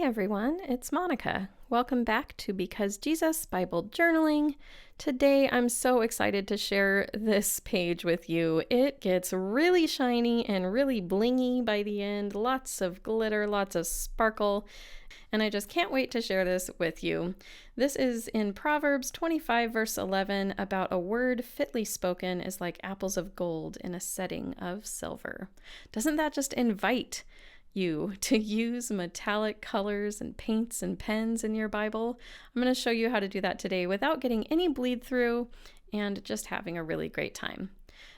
everyone, it's Monica. Welcome back to Because Jesus Bible Journaling. Today I'm so excited to share this page with you. It gets really shiny and really blingy by the end, lots of glitter, lots of sparkle, and I just can't wait to share this with you. This is in Proverbs 25 verse 11 about a word fitly spoken is like apples of gold in a setting of silver. Doesn't that just invite you to use metallic colors and paints and pens in your Bible? I'm going to show you how to do that today without getting any bleed through and just having a really great time.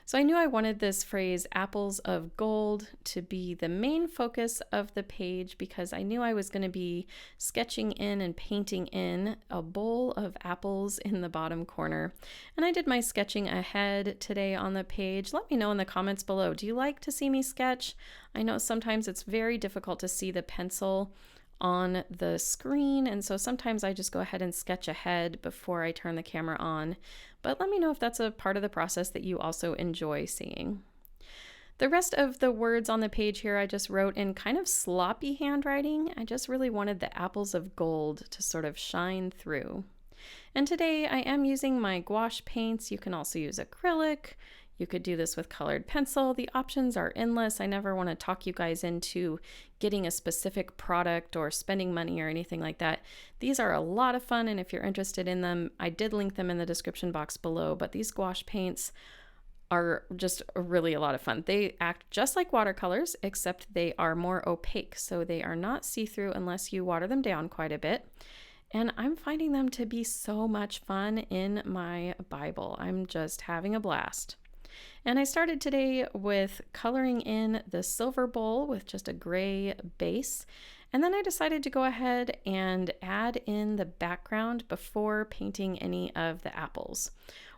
So I knew I wanted this phrase, apples of gold, to be the main focus of the page because I knew I was going to be sketching in and painting in a bowl of apples in the bottom corner. And I did my sketching ahead today on the page. Let me know in the comments below. Do you like to see me sketch? I know sometimes it's very difficult to see the pencil on the screen, and so sometimes I just go ahead and sketch ahead before I turn the camera on. But let me know if that's a part of the process that you also enjoy seeing. The rest of the words on the page here I just wrote in kind of sloppy handwriting. I just really wanted the apples of gold to sort of shine through. And today I am using my gouache paints. You can also use acrylic. You could do this with colored pencil. The options are endless. I never want to talk you guys into getting a specific product or spending money or anything like that. These are a lot of fun, and if you're interested in them, I did link them in the description box below, but these gouache paints are just really a lot of fun. They act just like watercolors, except they are more opaque, so they are not see-through unless you water them down quite a bit. And I'm finding them to be so much fun in my Bible. I'm just having a blast. And I started today with coloring in the silver bowl with just a gray base. And then I decided to go ahead and add in the background before painting any of the apples.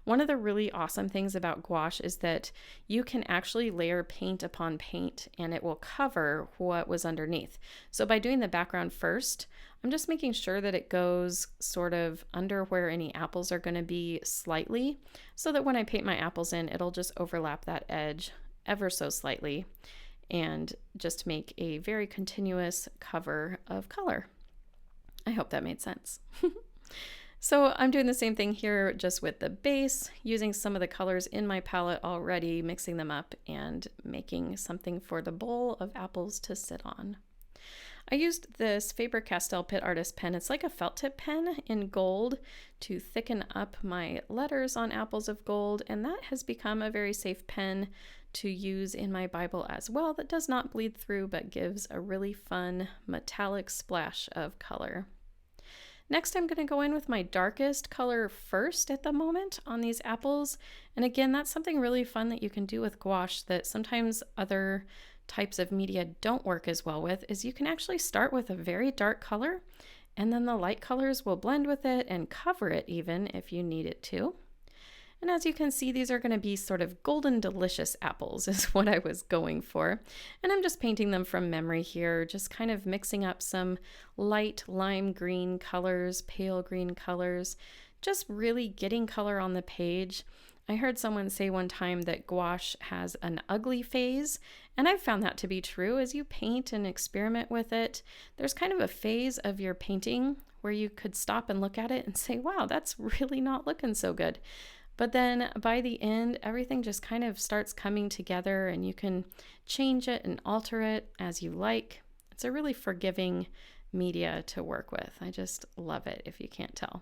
One of the really awesome things about gouache is that you can actually layer paint upon paint and it will cover what was underneath. So by doing the background first, I'm just making sure that it goes sort of under where any apples are going to be slightly, so that when I paint my apples in, it'll just overlap that edge ever so slightly and just make a very continuous cover of color. I hope that made sense. So I'm doing the same thing here just with the base, using some of the colors in my palette already, mixing them up and making something for the bowl of apples to sit on. I used this Faber-Castell Pit Artist pen. It's like a felt tip pen in gold to thicken up my letters on apples of gold, and that has become a very safe pen to use in my Bible as well that does not bleed through but gives a really fun metallic splash of color. Next, I'm going to go in with my darkest color first at the moment on these apples. And again, that's something really fun that you can do with gouache that sometimes other types of media don't work as well with, is you can actually start with a very dark color and then the light colors will blend with it and cover it even if you need it to. And as you can see, these are going to be sort of golden delicious apples is what I was going for. And I'm just painting them from memory here, just kind of mixing up some light lime green colors, pale green colors, just really getting color on the page. I heard someone say one time that gouache has an ugly phase, and I've found that to be true. As you paint and experiment with it, there's kind of a phase of your painting where you could stop and look at it and say, wow, that's really not looking so good. But then by the end, everything just kind of starts coming together and you can change it and alter it as you like. It's a really forgiving media to work with. I just love it if you can't tell.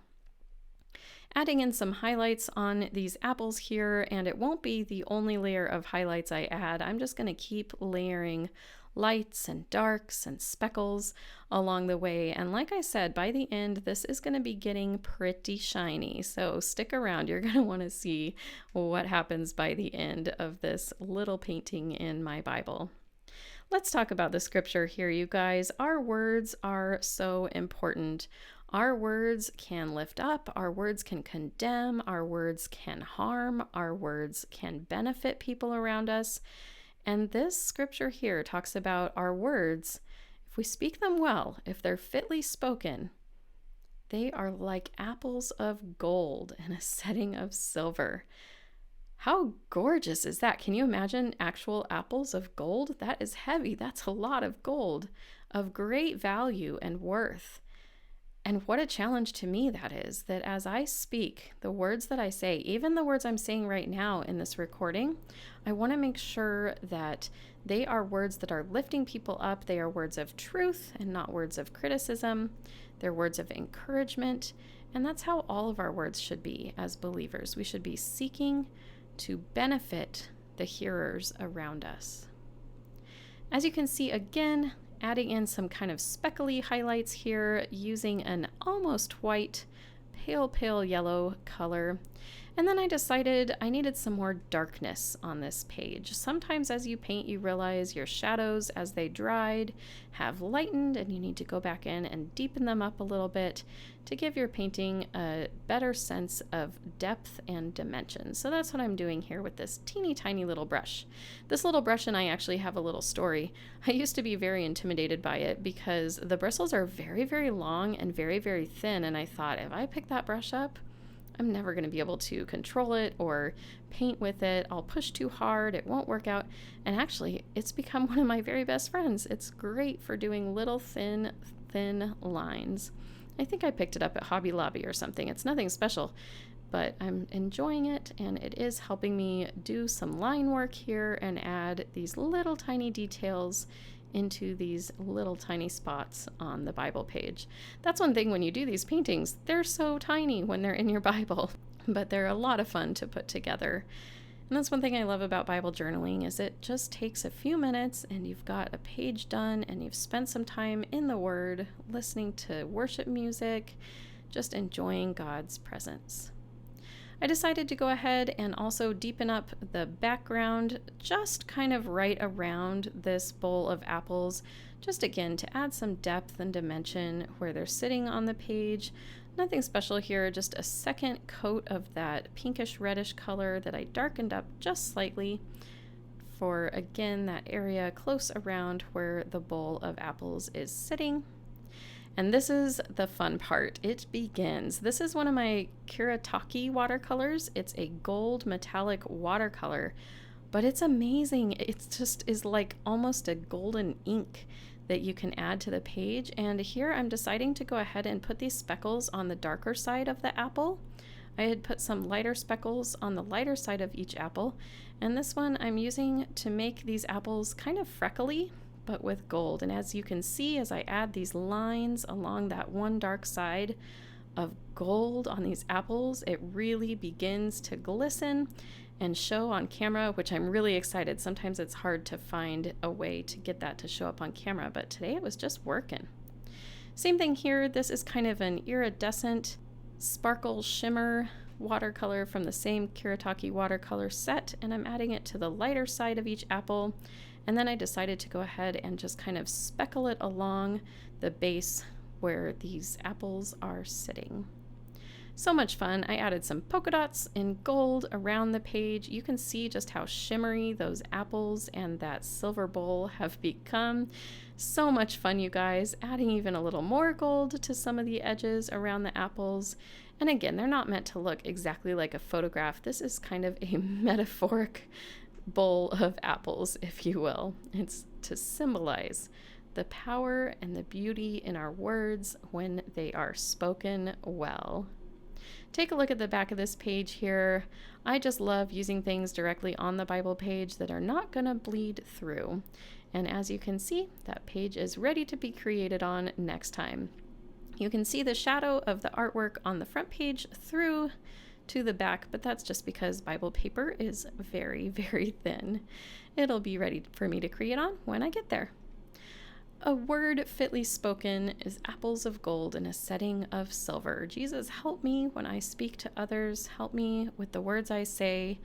Adding in some highlights on these apples here, and it won't be the only layer of highlights I add. I'm just going to keep layering lights and darks and speckles along the way. And like I said, by the end, this is going to be getting pretty shiny. So stick around. You're going to want to see what happens by the end of this little painting in my Bible. Let's talk about the scripture here, you guys. Our words are so important. Our words can lift up, our words can condemn, our words can harm, our words can benefit people around us. And this scripture here talks about our words. If we speak them well, if they're fitly spoken, they are like apples of gold in a setting of silver. How gorgeous is that? Can you imagine actual apples of gold? That is heavy. That's a lot of gold. of great value and worth. And what a challenge to me that is, that as I speak, the words that I say, even the words I'm saying right now in this recording, I want to make sure that they are words that are lifting people up. They are words of truth and not words of criticism. They're words of encouragement. And that's how all of our words should be as believers. We should be seeking to benefit the hearers around us. As you can see, again, adding in some kind of speckly highlights here using an almost white, pale yellow color. And then I decided I needed some more darkness on this page. Sometimes as you paint, you realize your shadows as they dried have lightened, and you need to go back in and deepen them up a little bit to give your painting a better sense of depth and dimension. So that's what I'm doing here with this teeny tiny little brush. This little brush and I actually have a little story. I used to be very intimidated by it because the bristles are very long and very thin, and I thought, if I pick that brush up, I'm never going to be able to control it or paint with it. I'll push too hard. It won't work out. And actually, it's become one of my very best friends. It's great for doing little thin lines. I think I picked it up at Hobby Lobby or something. It's nothing special, but I'm enjoying it, and it is helping me do some line work here and add these little tiny details into these little tiny spots on the Bible page. That's one thing when you do these paintings, they're so tiny when they're in your Bible, but they're a lot of fun to put together. And that's one thing I love about Bible journaling is it just takes a few minutes and you've got a page done and you've spent some time in the Word, listening to worship music, just enjoying God's presence. I decided to go ahead and also deepen up the background just kind of right around this bowl of apples, just again to add some depth and dimension where they're sitting on the page. Nothing special here, just a second coat of that pinkish reddish color that I darkened up just slightly for, again, that area close around where the bowl of apples is sitting. And this is the fun part. It begins. This is one of my Kuretake watercolors. It's a gold metallic watercolor, but it's amazing. It just is like almost a golden ink that you can add to the page. And here I'm deciding to go ahead and put these speckles on the darker side of the apple. I had put some lighter speckles on the lighter side of each apple, and this one I'm using to make these apples kind of freckly, but with gold. And as you can see, as I add these lines along that one dark side of gold on these apples, it really begins to glisten and show on camera, which I'm really excited. Sometimes it's hard to find a way to get that to show up on camera, but today it was just working. Same thing here. This is kind of an iridescent sparkle shimmer watercolor from the same Kuretake watercolor set, and I'm adding it to the lighter side of each apple. And then I decided to go ahead and just kind of speckle it along the base where these apples are sitting. So much fun. I added some polka dots in gold around the page. You can see just how shimmery those apples and that silver bowl have become. So much fun, you guys. Adding even a little more gold to some of the edges around the apples. And again, they're not meant to look exactly like a photograph. This is kind of a metaphoric bowl of apples, if you will. It's to symbolize the power and the beauty in our words when they are spoken well. Take a look at the back of this page here. I just love using things directly on the Bible page that are not going to bleed through. And as you can see, that page is ready to be created on next time. You can see the shadow of the artwork on the front page through to the back, but that's just because Bible paper is very thin. It'll be ready for me to create on when I get there. A word fitly spoken is apples of gold in a setting of silver. Jesus, help me when I speak to others. Help me with the words I say.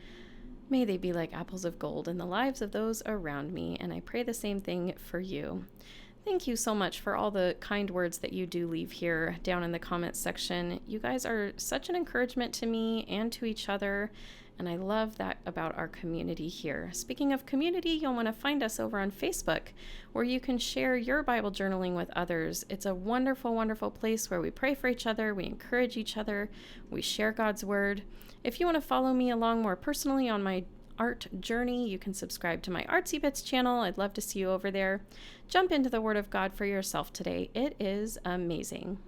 May they be like apples of gold in the lives of those around me. And I pray the same thing for you. Thank you so much for all the kind words that you do leave here down in the comments section. You guys are such an encouragement to me and to each other, and I love that about our community here. Speaking of community, you'll want to find us over on Facebook, where you can share your Bible journaling with others. It's a wonderful place where we pray for each other, we encourage each other, we share God's word. If you want to follow me along more personally on my art journey. You can subscribe to my Artsy Bits channel. I'd love to see you over there. Jump into the Word of God for yourself today. It is amazing.